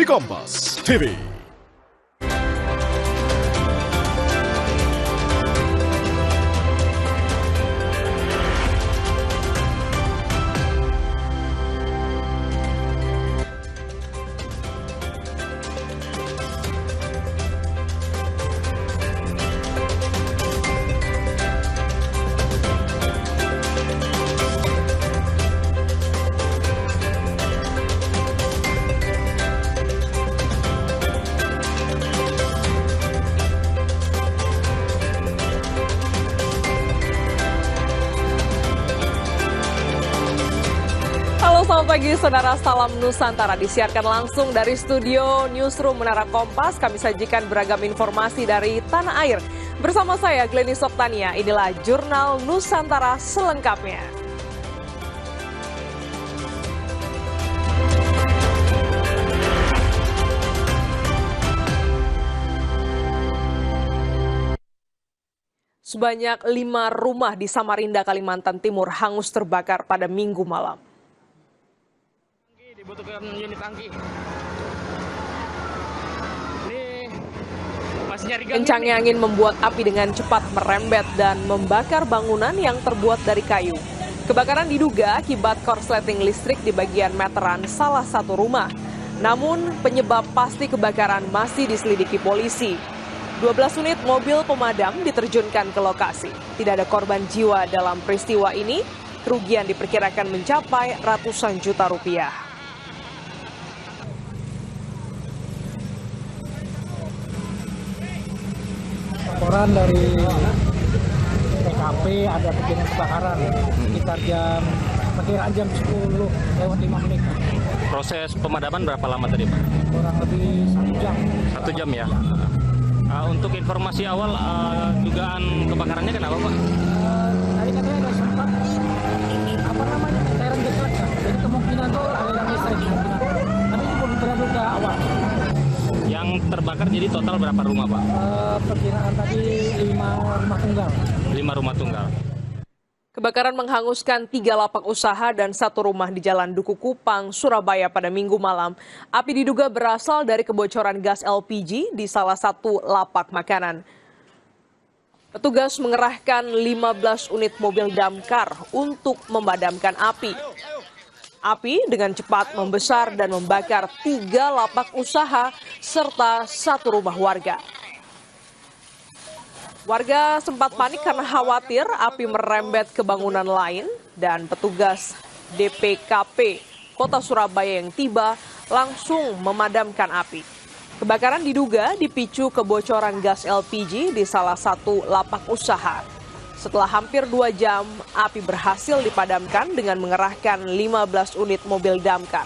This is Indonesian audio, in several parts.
di Kompas TV. Selamat pagi saudara, salam Nusantara disiarkan langsung dari studio Newsroom Menara Kompas. Kami sajikan beragam informasi dari tanah air. Bersama saya Glenny Soktania, inilah Jurnal Nusantara selengkapnya. Sebanyak 5 rumah di Samarinda, Kalimantan Timur hangus terbakar pada Minggu malam. Dibutuhkan unit tangki. Ini masih nyari gang. Kencangnya angin membuat api dengan cepat merembet dan membakar bangunan yang terbuat dari kayu. Kebakaran diduga akibat korsleting listrik di bagian meteran salah satu rumah. Namun penyebab pasti kebakaran masih diselidiki polisi. 12 unit mobil pemadam diterjunkan ke lokasi. Tidak ada korban jiwa dalam peristiwa ini. Kerugian diperkirakan mencapai ratusan juta rupiah. Laporan dari TKP ada kejadian kebakaran sekitar perkiraan jam 10:05. Proses pemadaman berapa lama tadi, Pak? Kurang lebih 1 jam. 1 jam ya. Untuk informasi awal, dugaan kebakarannya kenapa, Pak? Tadi katanya ada sempat lereng geslek, jadi kemungkinan tuh aliran listrik kemungkinan. Tapi itu belum terduga awal. Yang terbakar jadi total berapa rumah, Pak? Perkiraan tadi 5 rumah tunggal. 5 rumah tunggal. Kebakaran menghanguskan 3 lapak usaha dan 1 rumah di Jalan Duku Kupang, Surabaya pada Minggu malam. Api diduga berasal dari kebocoran gas LPG di salah satu lapak makanan. Petugas mengerahkan 15 unit mobil damkar untuk memadamkan api. Api dengan cepat membesar dan membakar 3 lapak usaha serta 1 rumah warga. Warga sempat panik karena khawatir api merembet ke bangunan lain dan petugas DPKP Kota Surabaya yang tiba langsung memadamkan api. Kebakaran diduga dipicu kebocoran gas LPG di salah satu lapak usaha. Setelah hampir 2 jam, api berhasil dipadamkan dengan mengerahkan 15 unit mobil damkar.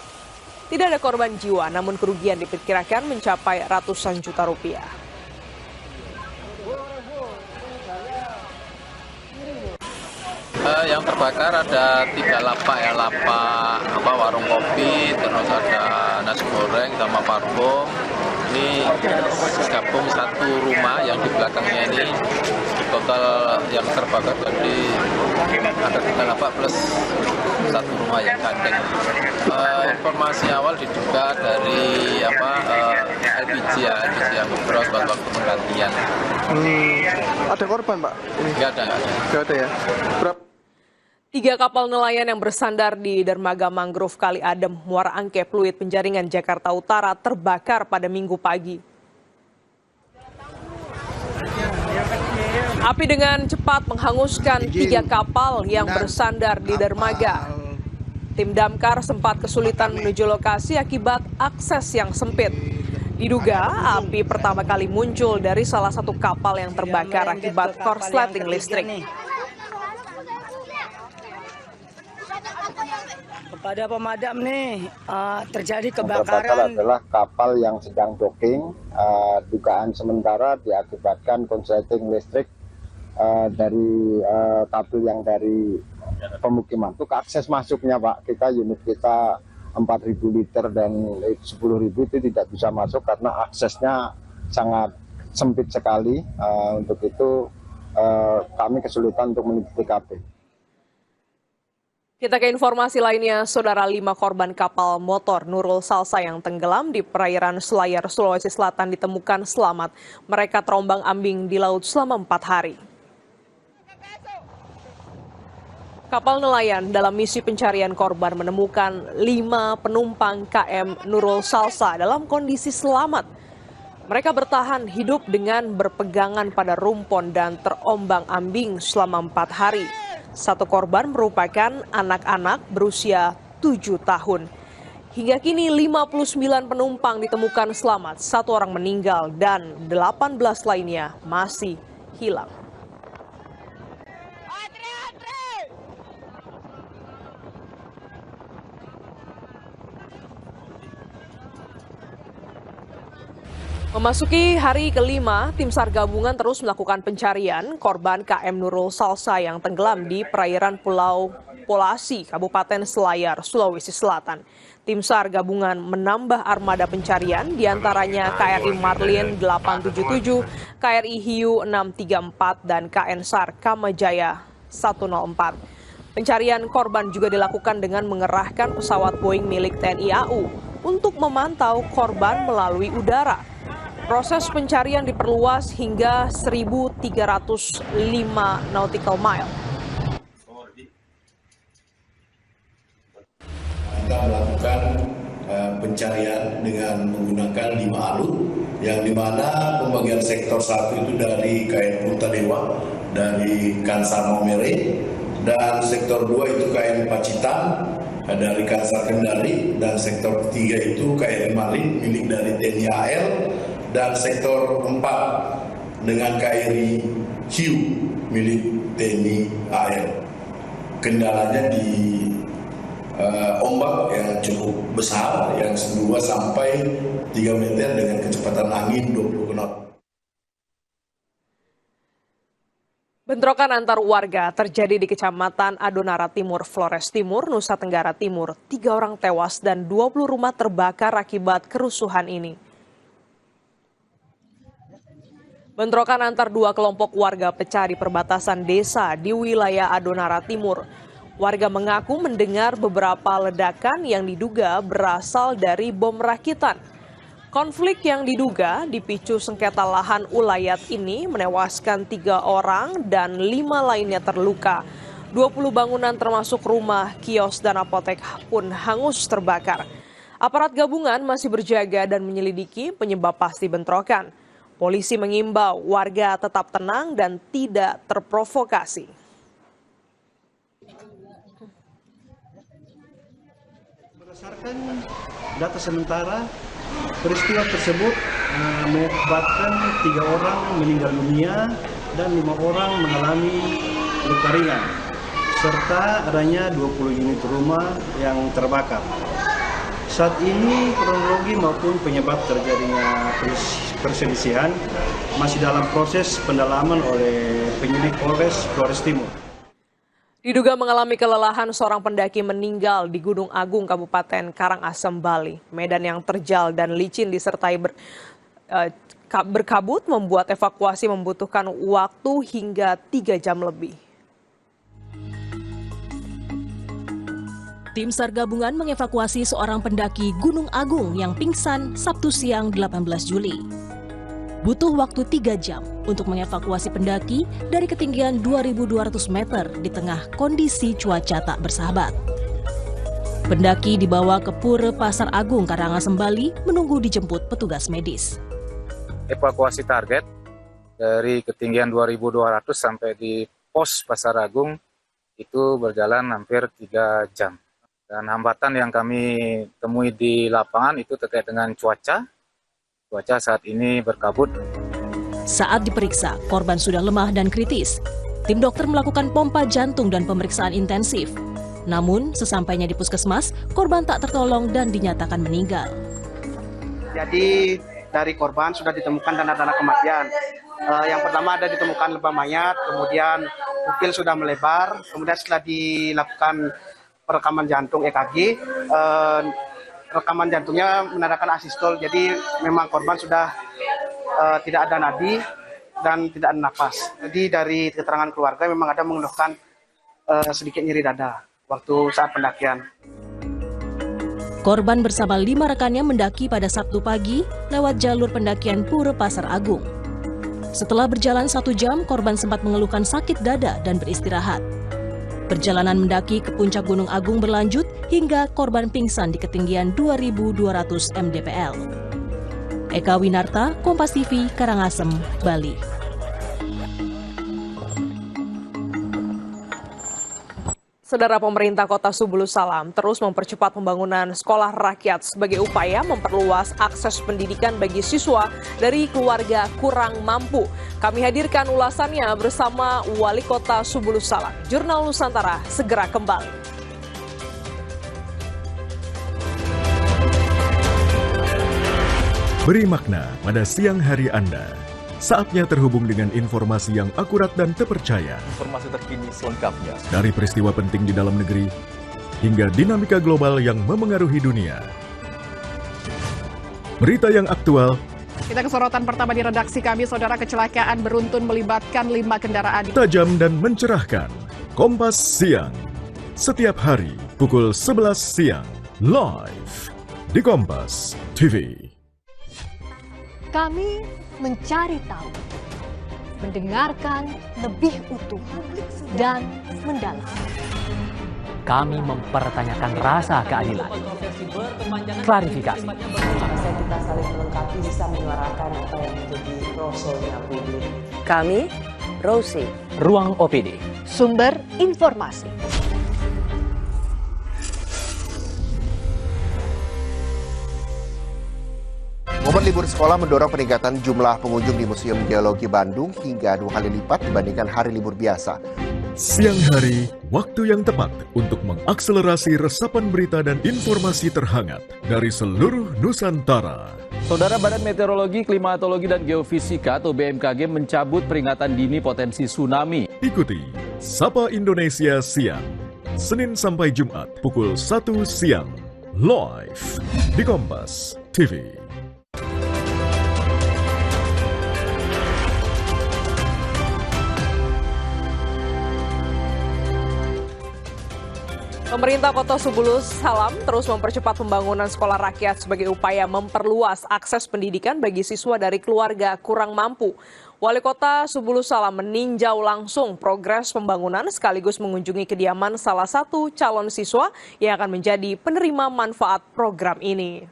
Tidak ada korban jiwa, namun kerugian diperkirakan mencapai ratusan juta rupiah. Yang terbakar ada 3 lapak ya, lapak warung kopi, terus ada nasi goreng sama parfum. Ini gabung 1 rumah yang di belakangnya ini total yang terbakar jadi ada 3 lapak plus 1 rumah yang gandeng. Informasi awal diduga dari LPG yang bros waktu penggantian. Ada korban, Pak? Nggak ada. Nggak ada ya. 3 kapal nelayan yang bersandar di dermaga mangrove Kali Adem, Muara Angke, Pluit, Penjaringan, Jakarta Utara terbakar pada Minggu pagi. Api dengan cepat menghanguskan 3 kapal yang bersandar di dermaga. Tim damkar sempat kesulitan menuju lokasi akibat akses yang sempit. Diduga api pertama kali muncul dari salah satu kapal yang terbakar akibat korsleting listrik. Kepada pemadam nih, terjadi Yang terbakar kebakaran. adalah kapal yang sedang docking. Dugaan sementara diakibatkan konsleting listrik dari kabel yang dari pemukiman. Itu akses masuknya, Pak. Unit kita 4.000 liter dan 10.000 itu tidak bisa masuk karena aksesnya sangat sempit sekali. Untuk itu kami kesulitan untuk menuju TKP. Kita ke informasi lainnya, saudara, 5 korban kapal motor Nurul Salsa yang tenggelam di perairan Selayar, Sulawesi Selatan ditemukan selamat. Mereka terombang-ambing di laut selama 4 hari. Kapal nelayan dalam misi pencarian korban menemukan 5 penumpang KM Nurul Salsa dalam kondisi selamat. Mereka bertahan hidup dengan berpegangan pada rumpon dan terombang-ambing selama 4 hari. Satu korban merupakan anak-anak berusia 7 tahun. Hingga kini 59 penumpang ditemukan selamat, 1 orang meninggal dan 18 lainnya masih hilang. Memasuki hari kelima, tim SAR gabungan terus melakukan pencarian korban KM Nurul Salsa yang tenggelam di perairan Pulau Polasi, Kabupaten Selayar, Sulawesi Selatan. Tim SAR gabungan menambah armada pencarian, diantaranya KRI Marlin 877, KRI Hiu 634, dan KN SAR Kamajaya 104. Pencarian korban juga dilakukan dengan mengerahkan pesawat Boeing milik TNI AU untuk memantau korban melalui udara. Proses pencarian diperluas hingga 1.305 nautical mile. Kita melakukan pencarian dengan menggunakan 5 alut, yang dimana pembagian sektor 1 itu dari KN Purtadewa, dari Kansar Maumere, dan sektor 2 itu KN Pacitan, dari Kansar Kendari, dan sektor 3 itu KRI Marlin milik dari TNI AL, dan sektor 4 dengan KRI Hiu milik TNI AL. Kendalanya di ombak yang cukup besar, yang 2 sampai 3 meter dengan kecepatan angin 20 knot. Bentrokan antar warga terjadi di Kecamatan Adonara Timur, Flores Timur, Nusa Tenggara Timur. 3 orang tewas dan 20 rumah terbakar akibat kerusuhan ini. Bentrokan antar 2 kelompok warga pecah di perbatasan desa di wilayah Adonara Timur. Warga mengaku mendengar beberapa ledakan yang diduga berasal dari bom rakitan. Konflik yang diduga dipicu sengketa lahan ulayat ini menewaskan 3 orang dan 5 lainnya terluka. 20 bangunan termasuk rumah, kios, dan apotek pun hangus terbakar. Aparat gabungan masih berjaga dan menyelidiki penyebab pasti bentrokan. Polisi mengimbau warga tetap tenang dan tidak terprovokasi. Berdasarkan data sementara, peristiwa tersebut mengakibatkan 3 orang meninggal dunia dan 5 orang mengalami luka ringan, serta adanya 20 unit rumah yang terbakar. Saat ini kronologi maupun penyebab terjadinya perselisihan masih dalam proses pendalaman oleh penyidik Polres Flores Timur. Diduga mengalami kelelahan, seorang pendaki meninggal di Gunung Agung, Kabupaten Karangasem, Bali. Medan yang terjal dan licin disertai berkabut membuat evakuasi membutuhkan waktu hingga 3 jam lebih. Tim SAR gabungan mengevakuasi seorang pendaki Gunung Agung yang pingsan Sabtu siang 18 Juli. Butuh waktu 3 jam untuk mengevakuasi pendaki dari ketinggian 2.200 meter di tengah kondisi cuaca tak bersahabat. Pendaki dibawa ke Pura Pasar Agung, Karangasem, Bali menunggu dijemput petugas medis. Evakuasi target dari ketinggian 2.200 sampai di pos Pasar Agung itu berjalan hampir 3 jam. Dan hambatan yang kami temui di lapangan itu terkait dengan cuaca. Cuaca saat ini berkabut. Saat diperiksa, korban sudah lemah dan kritis. Tim dokter melakukan pompa jantung dan pemeriksaan intensif. Namun, sesampainya di puskesmas, korban tak tertolong dan dinyatakan meninggal. Jadi dari korban sudah ditemukan tanda-tanda kematian. Yang pertama ada ditemukan lebam mayat, kemudian pupil sudah melebar, kemudian setelah dilakukan perekaman jantung EKG, rekaman jantungnya menandakan asistol, jadi memang korban sudah tidak ada nadi dan tidak ada nafas. Jadi dari keterangan keluarga memang ada mengeluhkan sedikit nyeri dada. waktu saat pendakian. Korban bersama 5 rekannya mendaki pada Sabtu pagi lewat jalur pendakian Pura Pasar Agung. Setelah berjalan 1 jam, korban sempat mengeluhkan sakit dada dan beristirahat. Perjalanan mendaki ke puncak Gunung Agung berlanjut hingga korban pingsan di ketinggian 2.200 mdpl. Eka Winarta, Kompas TV, Karangasem, Bali. Saudara, pemerintah Kota Subulus Salam terus mempercepat pembangunan sekolah rakyat sebagai upaya memperluas akses pendidikan bagi siswa dari keluarga kurang mampu. Kami hadirkan ulasannya bersama Wali Kota Subulus Salam. Jurnal Nusantara segera kembali. Beri makna pada siang hari Anda. Saatnya terhubung dengan informasi yang akurat dan terpercaya. Informasi terkini selengkapnya. Dari peristiwa penting di dalam negeri, hingga dinamika global yang memengaruhi dunia. Berita yang aktual. Kita ke sorotan pertama di redaksi kami, saudara. Kecelakaan beruntun melibatkan 5 kendaraan. Tajam dan mencerahkan. Kompas Siang. Setiap hari, pukul 11 siang. Live di Kompas TV. Kami mencari tahu, mendengarkan lebih utuh, dan mendalam. Kami mempertanyakan rasa keadilan. Klarifikasi. Kita saling melengkapi, bisa menyuarakan apa yang menjadi rosonya publik. Kami, Rosi. Ruang OPD. Sumber informasi. Momen libur sekolah mendorong peningkatan jumlah pengunjung di Museum Geologi Bandung hingga 2 kali lipat dibandingkan hari libur biasa. Siang hari, waktu yang tepat untuk mengakselerasi resapan berita dan informasi terhangat dari seluruh Nusantara. Saudara, Badan Meteorologi, Klimatologi, dan Geofisika atau BMKG mencabut peringatan dini potensi tsunami. Ikuti Sapa Indonesia Siang, Senin sampai Jumat pukul 1 siang, live di Kompas TV. Pemerintah Kota Subulus Salam terus mempercepat pembangunan sekolah rakyat sebagai upaya memperluas akses pendidikan bagi siswa dari keluarga kurang mampu. Wali Kota Subulus Salam meninjau langsung progres pembangunan sekaligus mengunjungi kediaman salah satu calon siswa yang akan menjadi penerima manfaat program ini.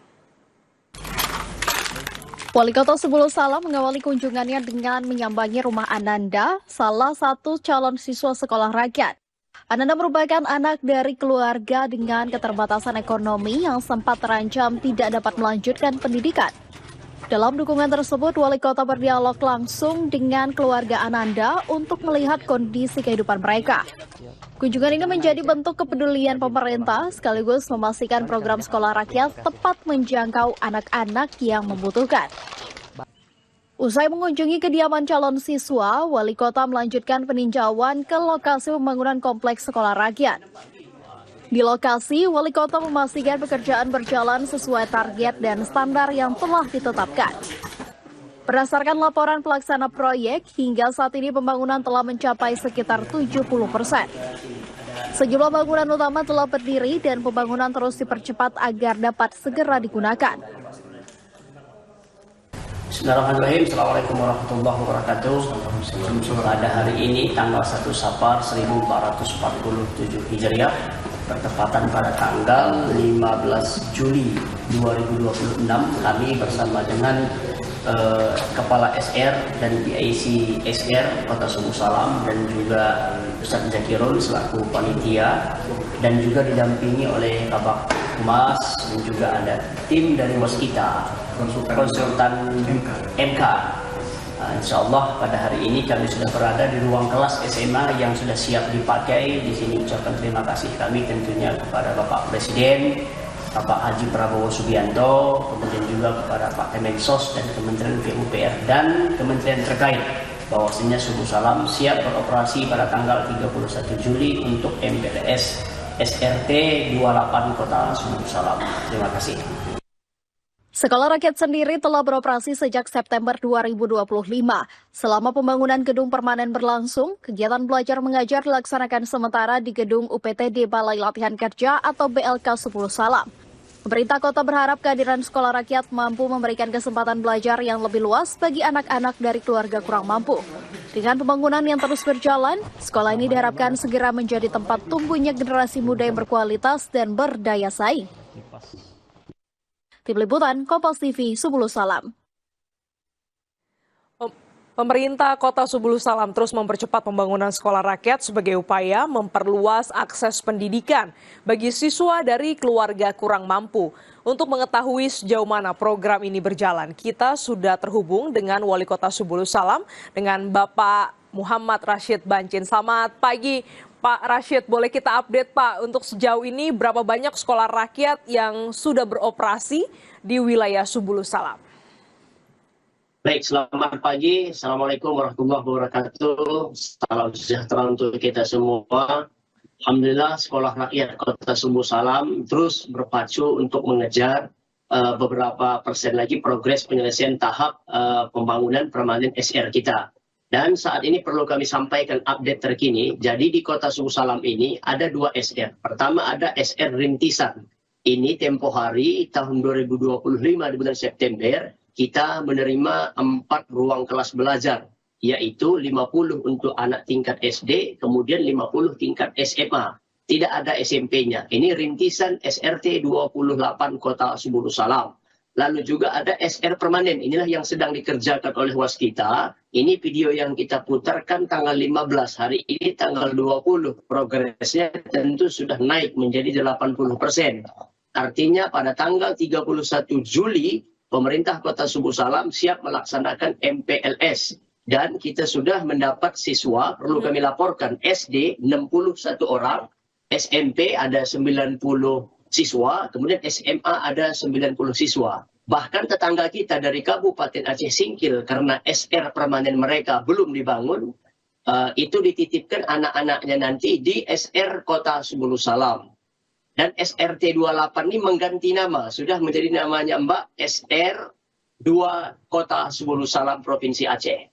Wali Kota Subulus Salam mengawali kunjungannya dengan menyambangi rumah Ananda, salah satu calon siswa sekolah rakyat. Ananda merupakan anak dari keluarga dengan keterbatasan ekonomi yang sempat terancam tidak dapat melanjutkan pendidikan. Dalam dukungan tersebut, Wali Kota berdialog langsung dengan keluarga Ananda untuk melihat kondisi kehidupan mereka. Kunjungan ini menjadi bentuk kepedulian pemerintah sekaligus memastikan program sekolah rakyat tepat menjangkau anak-anak yang membutuhkan. Usai mengunjungi kediaman calon siswa, Wali Kota melanjutkan peninjauan ke lokasi pembangunan kompleks sekolah rakyat. Di lokasi, Wali Kota memastikan pekerjaan berjalan sesuai target dan standar yang telah ditetapkan. Berdasarkan laporan pelaksana proyek, hingga saat ini pembangunan telah mencapai sekitar 70%. Sejumlah bangunan utama telah berdiri dan pembangunan terus dipercepat agar dapat segera digunakan. Bismillahirrahmanirrahim. Assalamualaikum warahmatullahi wabarakatuh. Pada hari ini tanggal 1 Safar 1447 Hijriah bertepatan pada tanggal 15 Juli 2026, kami bersama dengan Kepala SR dan PIC SR Kota Subulus Salam dan juga Ustadz Zakirul selaku panitia dan juga didampingi oleh Kabak Humas dan juga ada tim dari Waskita konsultan MK. Insya Allah pada hari ini kami sudah berada di ruang kelas SMA yang sudah siap dipakai. Di sini ucapkan terima kasih kami tentunya kepada Bapak Presiden, Bapak Haji Prabowo Subianto, kemudian juga kepada Pak Kemensos dan Kementerian PUPR dan Kementerian terkait bahwasanya Subulus Salam siap beroperasi pada tanggal 31 Juli untuk MPLS SRT 28 Kota Subulus Salam. Terima kasih. Sekolah rakyat sendiri telah beroperasi sejak September 2025. Selama pembangunan gedung permanen berlangsung, kegiatan belajar mengajar dilaksanakan sementara di gedung UPTD Balai Latihan Kerja atau BLK 10 Salam. Pemerintah kota berharap kehadiran sekolah rakyat mampu memberikan kesempatan belajar yang lebih luas bagi anak-anak dari keluarga kurang mampu. Dengan pembangunan yang terus berjalan, sekolah ini diharapkan segera menjadi tempat tumbuhnya generasi muda yang berkualitas dan berdaya saing. Tim Liputan Kompas TV Subulu Salam. Pemerintah Kota Subulu Salam terus mempercepat pembangunan sekolah rakyat sebagai upaya memperluas akses pendidikan bagi siswa dari keluarga kurang mampu. Untuk mengetahui sejauh mana program ini berjalan, kita sudah terhubung dengan Wali Kota Subulu Salam dengan Bapak Muhammad Rashid Bancin. Selamat pagi, Pak Rashid. Boleh kita update, Pak, untuk sejauh ini berapa banyak sekolah rakyat yang sudah beroperasi di wilayah Subulu Salam? Baik, selamat pagi. Assalamualaikum warahmatullahi wabarakatuh. Salam sejahtera untuk kita semua. Alhamdulillah, Sekolah Rakyat Kota Subulu Salam terus berpacu untuk mengejar beberapa persen lagi progres penyelesaian tahap pembangunan permanen SR kita. Dan saat ini perlu kami sampaikan update terkini. Jadi di Kota Subulu Salam ini ada 2 SR. Pertama ada SR rintisan. Ini tempo hari tahun 2025 di bulan September. Kita menerima 4 ruang kelas belajar, yaitu 50 untuk anak tingkat SD, kemudian 50 tingkat SMA. Tidak ada SMP-nya. Ini rintisan SRT 28 Kota Subulu Salam. Lalu juga ada SR permanen. Inilah yang sedang dikerjakan oleh waskita. Ini video yang kita putarkan tanggal 15. Hari ini tanggal 20. Progresnya tentu sudah naik menjadi 80%. Artinya pada tanggal 31 Juli, pemerintah Kota Subulu Salam siap melaksanakan MPLS. Dan kita sudah mendapat siswa, perlu kami laporkan, SD 61 orang, SMP ada 90 siswa, kemudian SMA ada 90 siswa. Bahkan tetangga kita dari Kabupaten Aceh Singkil, karena SR permanen mereka belum dibangun, itu dititipkan anak-anaknya nanti di SR Kota Subulu Salam. Dan SRT 28 ini mengganti nama, sudah menjadi namanya Mbak SR 2 Kota Subulu Salam Provinsi Aceh.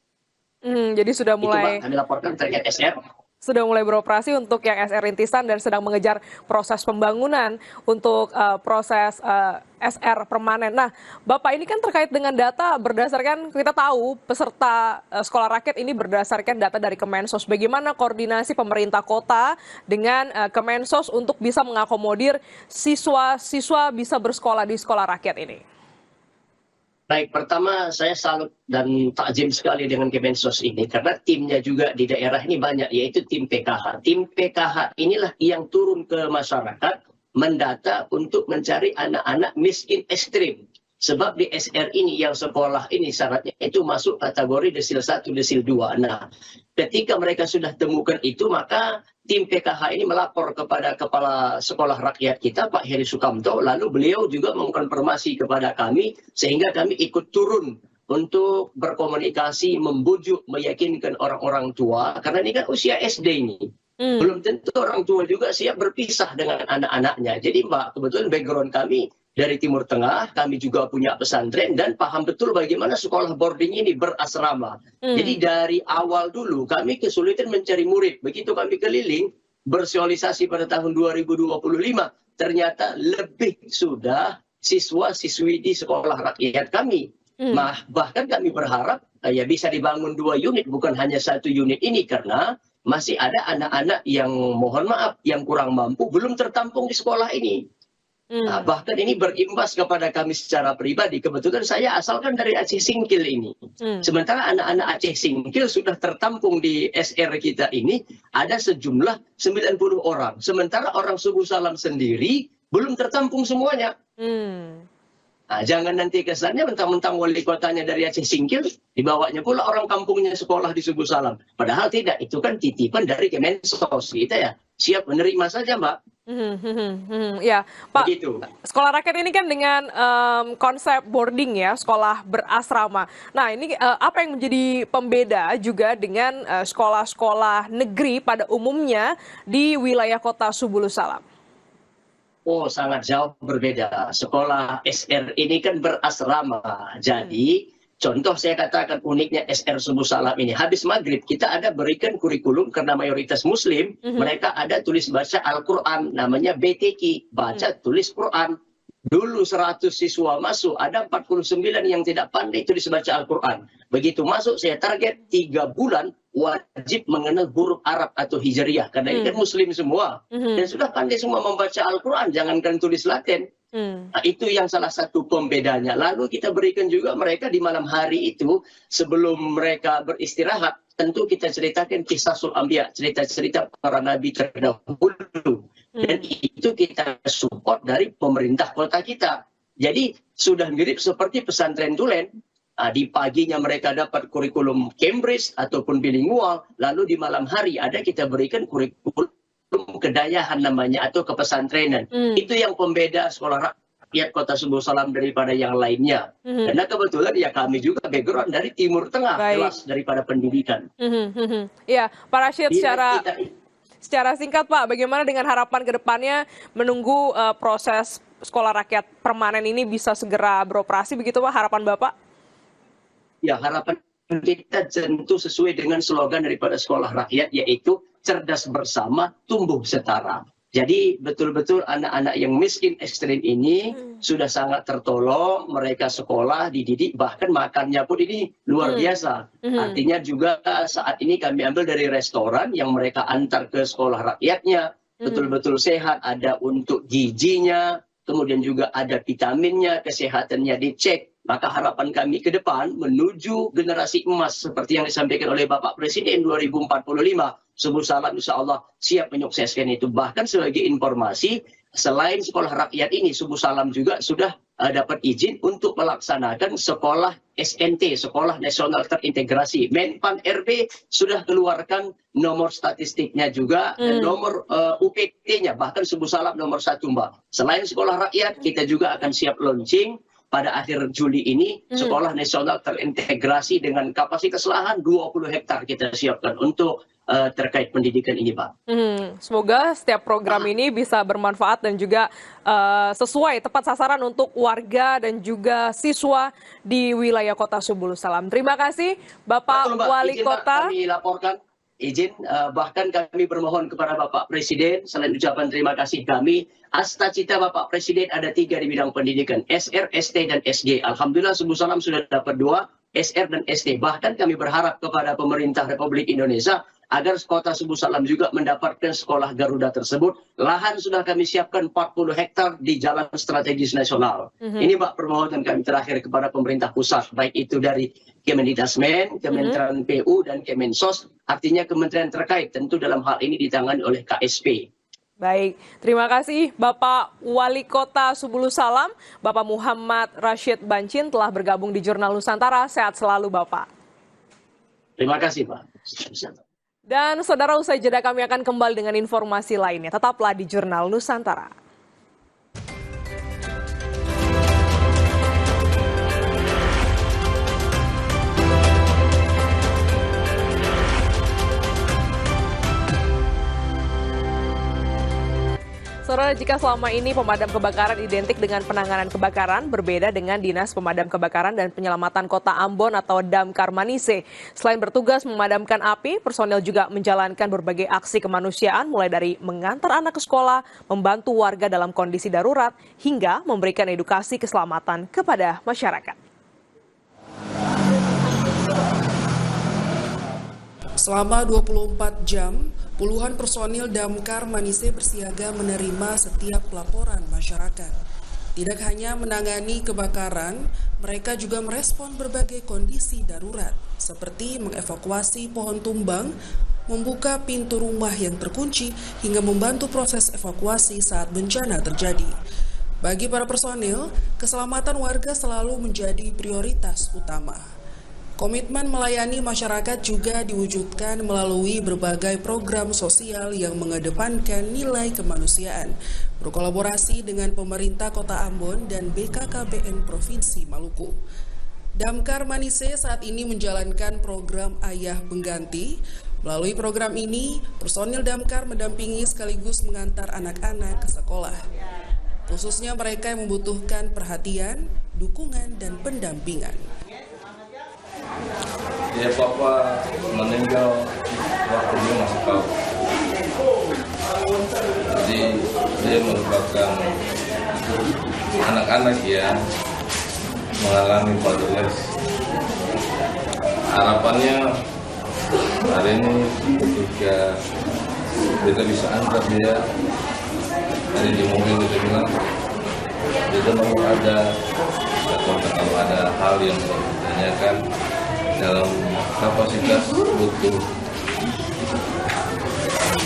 Jadi sudah mulai. Itu Mbak, kami laporkan terkait SR. Sudah mulai beroperasi untuk yang SR rintisan dan sedang mengejar proses pembangunan untuk proses SR permanen. Nah, Bapak ini kan terkait dengan data berdasarkan, kita tahu peserta sekolah rakyat ini berdasarkan data dari Kemensos. Bagaimana koordinasi pemerintah kota dengan Kemensos untuk bisa mengakomodir siswa-siswa bisa bersekolah di sekolah rakyat ini? Baik, pertama saya salut dan takjim sekali dengan Kemensos ini karena timnya juga di daerah ini banyak, yaitu tim PKH. Tim PKH inilah yang turun ke masyarakat mendata untuk mencari anak-anak miskin ekstrim. Sebab di SR ini yang sekolah ini syaratnya itu masuk kategori desil 1, desil 2. Nah, ketika mereka sudah temukan itu, maka tim PKH ini melapor kepada Kepala Sekolah Rakyat kita, Pak Heri Sukamto, lalu beliau juga mengkonfirmasi kepada kami, sehingga kami ikut turun untuk berkomunikasi, membujuk, meyakinkan orang-orang tua, karena ini kan usia SD ini. Belum tentu orang tua juga siap berpisah dengan anak-anaknya. Jadi Mbak, kebetulan background kami dari Timur Tengah, kami juga punya pesantren dan paham betul bagaimana sekolah boarding ini berasrama. Jadi dari awal dulu kami kesulitan mencari murid. Begitu kami keliling bersosialisasi pada tahun 2025, ternyata lebih sudah siswa-siswi di sekolah rakyat kami. Bahkan kami berharap ya bisa dibangun 2 unit, bukan hanya 1 unit ini, karena masih ada anak-anak yang mohon maaf, yang kurang mampu, belum tertampung di sekolah ini. Nah, bahkan ini berimbas kepada kami secara pribadi. Kebetulan saya asalkan dari Aceh Singkil ini. Sementara anak-anak Aceh Singkil sudah tertampung di SR kita ini ada sejumlah 90 orang. Sementara orang Subulu Salam sendiri belum tertampung semuanya. Nah, jangan nanti kesannya mentang-mentang wali kotanya dari Aceh Singkil, dibawanya pula orang kampungnya sekolah di Subulu Salam. Padahal tidak, itu kan titipan dari Kemensos. Kita ya siap menerima saja, Mbak. Ya, Pak. Begitu. Sekolah rakyat ini kan dengan konsep boarding ya, sekolah berasrama. Nah, ini apa yang menjadi pembeda juga dengan sekolah-sekolah negeri pada umumnya di wilayah Kota Subulu Salam? Oh, sangat jauh berbeda. Sekolah SR ini kan berasrama. Jadi, contoh saya katakan uniknya SR Subuh Salam ini. Habis maghrib, kita ada berikan kurikulum karena mayoritas muslim. Mereka ada tulis baca Al-Quran. Namanya BTQ, baca tulis Quran. Dulu 100 siswa masuk, ada 49 yang tidak pandai tulis baca Al-Quran. Begitu masuk, saya target 3 bulan wajib mengenal huruf Arab atau Hijriyah. Karena ini kan muslim semua. Dan sudah pandai semua membaca Al-Quran, jangankan tulis Latin. Nah, itu yang salah satu pembedanya. Lalu kita berikan juga mereka di malam hari itu, sebelum mereka beristirahat, tentu kita ceritakan kisah Anbiya, cerita-cerita para nabi terdahulu. Dan itu kita support dari pemerintah kota kita. Jadi sudah mirip seperti pesantren Tulen. Di paginya mereka dapat kurikulum Cambridge ataupun bilingual, lalu di malam hari ada kita berikan kurikulum kedayahan namanya atau kepesantrenan. Itu yang pembeda sekolah rakyat Kota Subuh Salam daripada yang lainnya. Karena kebetulan ya kami juga background dari Timur Tengah, jelas daripada pendidikan. Ya, Pak Rashid, secara singkat Pak, bagaimana dengan harapan ke depannya menunggu proses sekolah rakyat permanen ini bisa segera beroperasi, begitu Pak, harapan Bapak? Ya, harapan kita tentu sesuai dengan slogan daripada sekolah rakyat, yaitu cerdas bersama, tumbuh setara. Jadi betul-betul anak-anak yang miskin ekstrim ini sudah sangat tertolong, mereka sekolah, dididik, bahkan makannya pun ini luar biasa. Artinya juga saat ini kami ambil dari restoran yang mereka antar ke sekolah rakyatnya, betul-betul sehat, ada untuk gizinya, kemudian juga ada vitaminnya, kesehatannya dicek. Maka harapan kami ke depan menuju generasi emas seperti yang disampaikan oleh Bapak Presiden 2045. Subuh Salam insya Allah siap menyukseskan itu. Bahkan sebagai informasi, selain sekolah rakyat ini, Subuh Salam juga sudah dapat izin untuk melaksanakan sekolah SNT, Sekolah Nasional Terintegrasi. Menpan RB sudah keluarkan nomor statistiknya juga, dan nomor UPT-nya, bahkan Subuh Salam nomor 1 Mbak. Selain sekolah rakyat, kita juga akan siap launching pada akhir Juli ini, Sekolah Nasional Terintegrasi dengan kapasitas lahan 20 hektar kita siapkan untuk terkait pendidikan ini, Pak. Semoga setiap program ini bisa bermanfaat dan juga sesuai tepat sasaran untuk warga dan juga siswa di wilayah Kota Subuh Salam. Terima kasih Bapak Wali Kota. Kami laporkan, bahkan kami bermohon kepada Bapak Presiden, selain ucapan terima kasih kami, asta-cita Bapak Presiden ada 3 di bidang pendidikan, SR, ST, dan SG. Alhamdulillah Subuh Salam sudah dapat 2, SR dan ST. Bahkan kami berharap kepada pemerintah Republik Indonesia agar Kota Subuh Salam juga mendapatkan sekolah Garuda tersebut. Lahan sudah kami siapkan 40 hektar di jalan strategis nasional. Ini Pak permohonan kami terakhir kepada pemerintah pusat, baik itu dari Kemendikbudrismen, Kementerian PU, dan Kemensos, artinya kementerian terkait, tentu dalam hal ini ditangani oleh KSP. Baik, terima kasih Bapak Wali Kota Subuh Salam, Bapak Muhammad Rashid Bancin telah bergabung di Jurnal Nusantara. Sehat selalu Bapak. Terima kasih Pak. Dan saudara, usai jeda kami akan kembali dengan informasi lainnya. Tetaplah di Jurnal Nusantara. Saudara, jika selama ini pemadam kebakaran identik dengan penanganan kebakaran, berbeda dengan Dinas Pemadam Kebakaran dan Penyelamatan Kota Ambon atau Damkar Manise. Selain bertugas memadamkan api, personel juga menjalankan berbagai aksi kemanusiaan, mulai dari mengantar anak ke sekolah, membantu warga dalam kondisi darurat, hingga memberikan edukasi keselamatan kepada masyarakat. Selama 24 jam, puluhan personil Damkar Manise bersiaga menerima setiap laporan masyarakat. Tidak hanya menangani kebakaran, mereka juga merespon berbagai kondisi darurat, seperti mengevakuasi pohon tumbang, membuka pintu rumah yang terkunci, hingga membantu proses evakuasi saat bencana terjadi. Bagi para personil, keselamatan warga selalu menjadi prioritas utama. Komitmen melayani masyarakat juga diwujudkan melalui berbagai program sosial yang mengedepankan nilai kemanusiaan, berkolaborasi dengan pemerintah Kota Ambon dan BKKBN Provinsi Maluku. Damkar Manise saat ini menjalankan program Ayah Pengganti. Melalui program ini, personil Damkar mendampingi sekaligus mengantar anak-anak ke sekolah. khususnya mereka yang membutuhkan perhatian, dukungan, dan pendampingan. Ya, papa meninggal waktu dia masih tahu. Jadi dia merupakan anak-anak yang mengalami fatherless. Harapannya hari ini ketika kita bisa angkat dia, tadi di mobil kita bilang kita mau ada kalau ada hal yang perlu ditanyakan dalam kapasitas butuh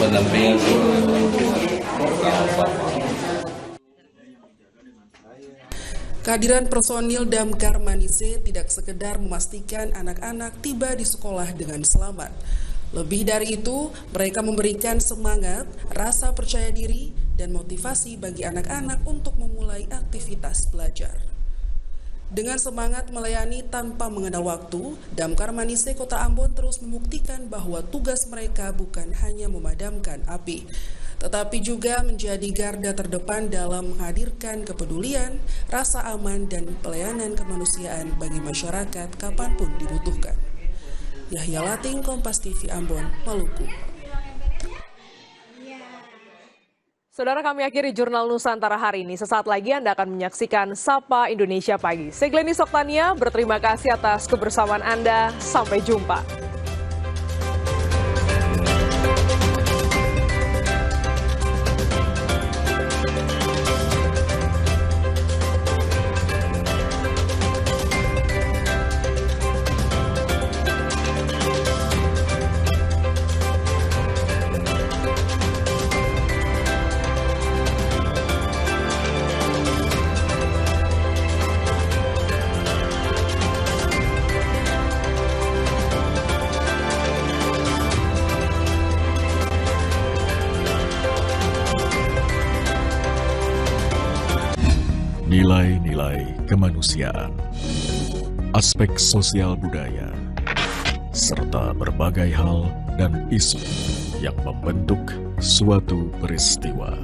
pendampingan kalau papa. Kehadiran personil Damkar Manise tidak sekedar memastikan anak-anak tiba di sekolah dengan selamat. Lebih dari itu, mereka memberikan semangat, rasa percaya diri, dan motivasi bagi anak-anak untuk memulai aktivitas belajar. Dengan semangat melayani tanpa mengenal waktu, Damkar Manise Kota Ambon terus membuktikan bahwa tugas mereka bukan hanya memadamkan api, tetapi juga menjadi garda terdepan dalam menghadirkan kepedulian, rasa aman, dan pelayanan kemanusiaan bagi masyarakat kapanpun dibutuhkan. Yahya Lating, Kompas TV Ambon, Maluku. Saudara, kami akhiri Jurnal Nusantara hari ini. Sesaat lagi Anda akan menyaksikan Sapa Indonesia Pagi. Saya Glenny Soktania, berterima kasih atas kebersamaan Anda. Sampai jumpa. Nilai-nilai kemanusiaan, aspek sosial budaya, serta berbagai hal dan isu yang membentuk suatu peristiwa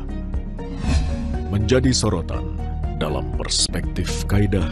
menjadi sorotan dalam perspektif kaidah